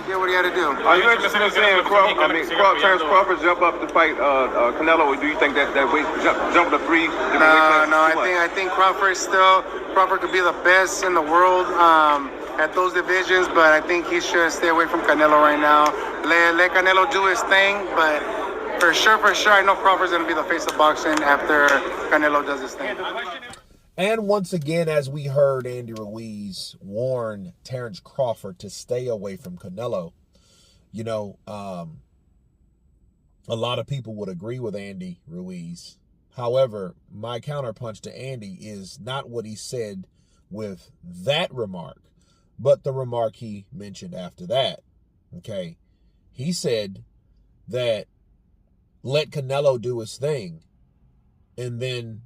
Yeah, what do you got to do? Are you interested in seeing Terence Crawford jump up to fight Canelo, or do you think that weight jump to 3 different weight classes? I think Crawford could be the best in the world at those divisions, but I think he should stay away from Canelo right now. Let Canelo do his thing, but for sure, I know Crawford's going to be the face of boxing after Canelo does his thing. And once again, as we heard Andy Ruiz warn Terence Crawford to stay away from Canelo, you know, a lot of people would agree with Andy Ruiz. However, my counterpunch to Andy is not what he said with that remark, but the remark he mentioned after that. Okay. He said that let Canelo do his thing, and then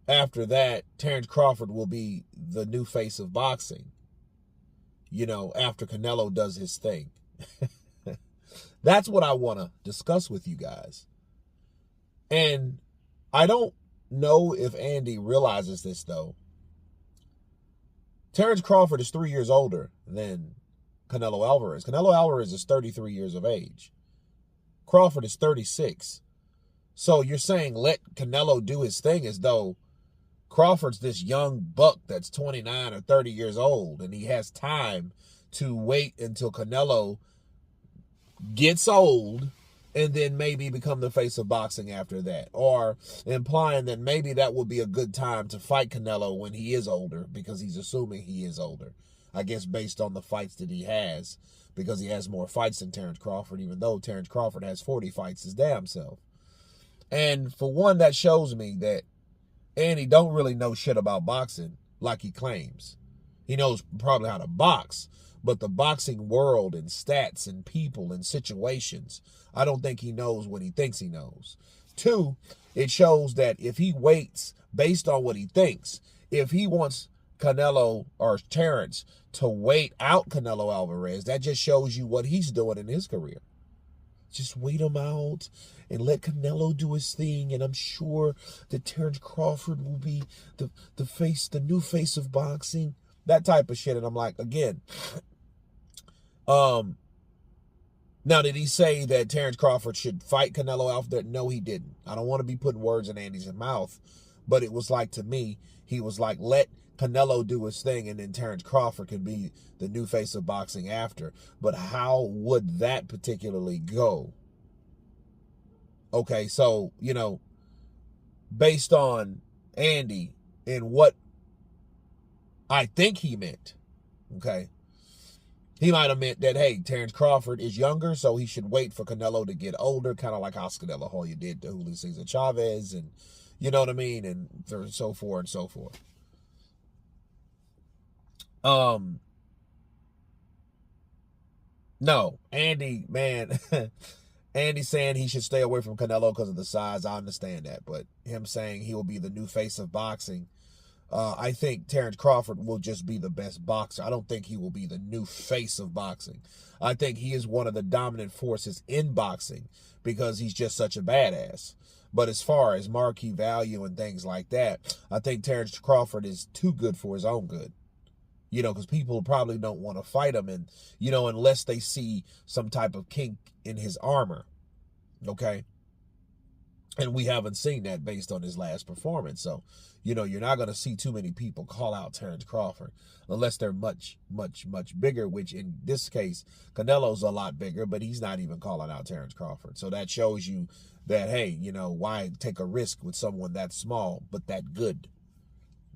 after that, Terence Crawford will be the new face of boxing, you know, after Canelo does his thing. That's what I want to discuss with you guys. And I don't know if Andy realizes this, though. Terence Crawford is 3 years older than Canelo Alvarez. Canelo Alvarez is 33 years of age. Crawford is 36. So you're saying let Canelo do his thing as though Crawford's this young buck that's 29 or 30 years old, and he has time to wait until Canelo gets old and then maybe become the face of boxing after that, or implying that maybe that would be a good time to fight Canelo when he is older, because he's assuming he is older, I guess, based on the fights that he has, because he has more fights than Terence Crawford, even though Terence Crawford has 40 fights his damn self. And for one, that shows me that Andy don't really know shit about boxing like he claims. He knows probably how to box, but the boxing world and stats and people and situations, I don't think he knows what he thinks he knows. Two, it shows that if he waits based on what he thinks, if he wants Canelo or Terence to wait out Canelo Alvarez, that just shows you what he's doing in his career. Just wait him out and let Canelo do his thing, and I'm sure that Terence Crawford will be the new face of boxing. That type of shit. And I'm like, again, now did he say that Terence Crawford should fight Canelo Alvarez? No, he didn't. I don't want to be putting words in Andy's mouth, but it was like, to me, he was like, let Canelo do his thing, and then Terence Crawford can be the new face of boxing after. But how would that particularly go? Okay, so, you know, based on Andy and what I think he meant, okay, he might have meant that, hey, Terence Crawford is younger, so he should wait for Canelo to get older, kind of like how Canelo Hoya did to Julio Cesar Chavez, and you know what I mean, and so forth and so forth. No, Andy, man, Andy saying he should stay away from Canelo because of the size, I understand that, but him saying he will be the new face of boxing, I think Terence Crawford will just be the best boxer. I don't think he will be the new face of boxing. I think he is one of the dominant forces in boxing because he's just such a badass. But as far as marquee value and things like that, I think Terence Crawford is too good for his own good. You know, because people probably don't want to fight him, and, you know, unless they see some type of kink in his armor. Okay? And we haven't seen that based on his last performance. So, you know, you're not going to see too many people call out Terence Crawford unless they're much, much, much bigger, which in this case, Canelo's a lot bigger, but he's not even calling out Terence Crawford. So that shows you that, hey, you know, why take a risk with someone that small but that good?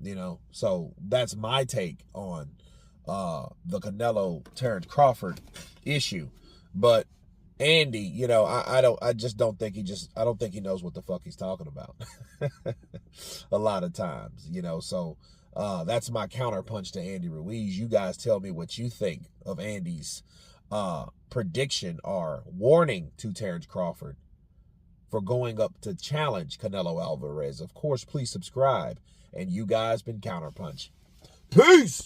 You know, so that's my take on the Canelo Terence Crawford issue. But Andy, you know, I don't think he knows what the fuck he's talking about a lot of times, you know. So that's my counterpunch to Andy Ruiz. You guys tell me what you think of Andy's prediction or warning to Terence Crawford for going up to challenge Canelo Alvarez. Of course, please subscribe. And you guys been Counterpunch. Peace!